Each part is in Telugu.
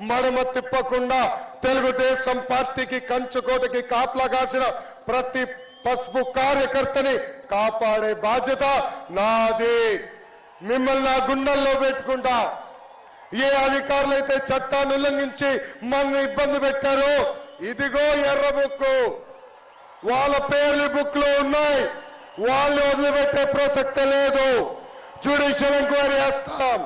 మడమ తిప్పకుండా తెలుగుదేశం పార్టీకి కంచుకోటకి కాపలా కాసిన ప్రతి పసుపు కార్యకర్తని కాపాడే బాధ్యత నాది. మిమ్మల్ని నా గుండెల్లో పెట్టుకుంటా. ఏ అధికారులైతే చట్టాన్ని ఉల్లంఘించి మనల్ని ఇబ్బంది పెట్టారో ఇదిగో ఎర్ర బుక్కు, వాళ్ళ పేర్లు బుక్ లో ఉన్నాయి. వాళ్ళు వదిలిపెట్టే ప్రసక్తే లేదు. జ్యుడిషియల్ ఎంక్వైరీ చేస్తాం.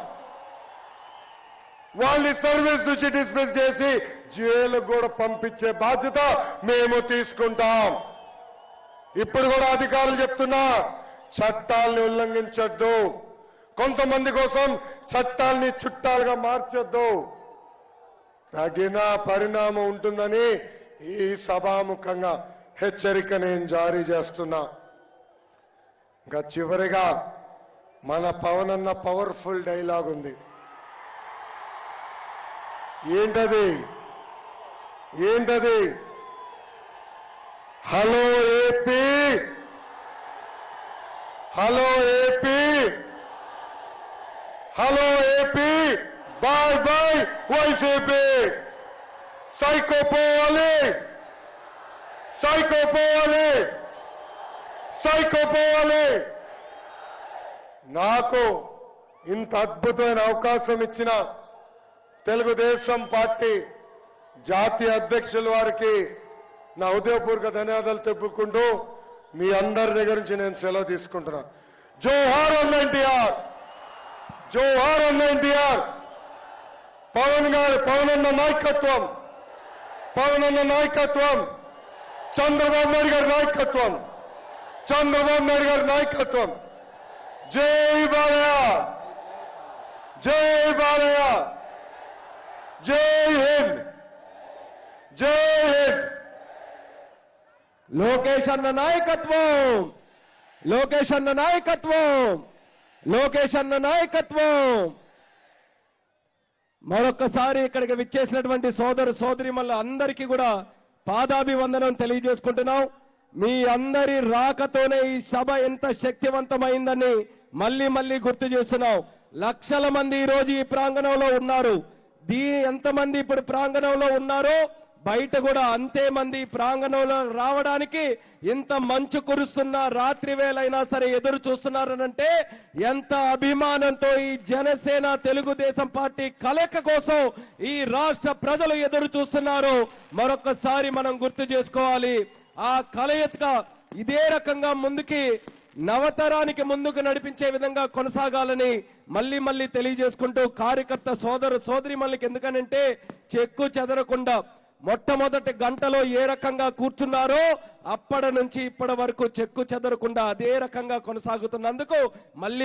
వాళ్ళని సర్వీస్ నుంచి డిస్మిస్ చేసి జైలుకు కూడా పంపించే బాధ్యత మేము తీసుకుంటాం. ఇప్పుడు కూడా అధికారులు చెప్తున్నా, చట్టాల్ని ఉల్లంఘించొద్దు. కొంతమంది కోసం చట్టాల్ని చుట్టాలుగా మార్చొద్దు. తగిన పరిణామం ఉంటుందని ఈ సభాముఖంగా హెచ్చరిక నేను జారీ చేస్తున్నా. ఇంకా చివరిగా మన పవన్ అన్న పవర్ఫుల్ డైలాగ్ ఉంది. ఏంటది? Hello AP, hello AP, hello AP, bye bye YCP. Psycho పోవాలి, సైకో పోవాలి, సైకో పోవాలి. నాకు ఇంత అద్భుతమైన అవకాశం ఇచ్చిన తెలుగుదేశం పార్టీ జాతీయ అధ్యక్షుల వారికి నా హృదయపూర్వక ధన్యవాదాలు తెలుపుకుంటూ మీ అందరి దగ్గర నుంచి నేను సెలవు తీసుకుంటున్నా. జోహార్ అన్న ఎన్టీఆర్, జోహార్ అన్న ఎన్టీఆర్. పవన్ అన్న నాయకత్వం, పవన్ అన్న నాయకత్వం, చంద్రబాబు నాయుడు గారి నాయకత్వం, చంద్రబాబు నాయుడు గారి నాయకత్వం. జై బాలయ్య, జై బాలయ్య, జై హింద్, జై హింద్. లోకేష్ అన్న నాయకత్వం, లోకేష్ అన్న నాయకత్వం, లోకేష్ అన్న నాయకత్వం. మరొక్కసారి ఇక్కడికి విచ్చేసినటువంటి సోదరీమణుల అందరికీ కూడా పాదాభివందనం తెలియజేసుకుంటున్నాం. మీ అందరి రాకతోనే ఈ సభ ఎంత శక్తివంతమైందని మళ్లీ గుర్తు చేస్తున్నాం. లక్షల మంది ఈ రోజు ఈ ప్రాంగణంలో ఉన్నారు. ఎంతమంది ఇప్పుడు ప్రాంగణంలో ఉన్నారో బయట కూడా అంతే మంది ప్రాంగణంలో రావడానికి ఇంత మంచు కురుస్తున్నా రాత్రి వేళైనా సరే ఎదురు చూస్తున్నారనంటే ఎంత అభిమానంతో ఈ జనసేన తెలుగుదేశం పార్టీ కలయిక కోసం ఈ రాష్ట్ర ప్రజలు ఎదురు చూస్తున్నారో మరొకసారి మనం గుర్తు చేసుకోవాలి. ఆ కలయిక ఇదే రకంగా ముందుకి నవతరానికి ముందుకు నడిపించే విధంగా కొనసాగాలని మళ్లీ తెలియజేసుకుంటూ కార్యకర్త సోదరీమణులకి ఎందుకనంటే చెక్కు చెదరకుండా మొట్టమొదటి గంటలో ఏ రకంగా కూర్చున్నారో అప్పటి నుంచి ఇప్పటి వరకు చెక్కు చెదరకుండా అదే రకంగా కొనసాగుతున్నందుకు మళ్లీ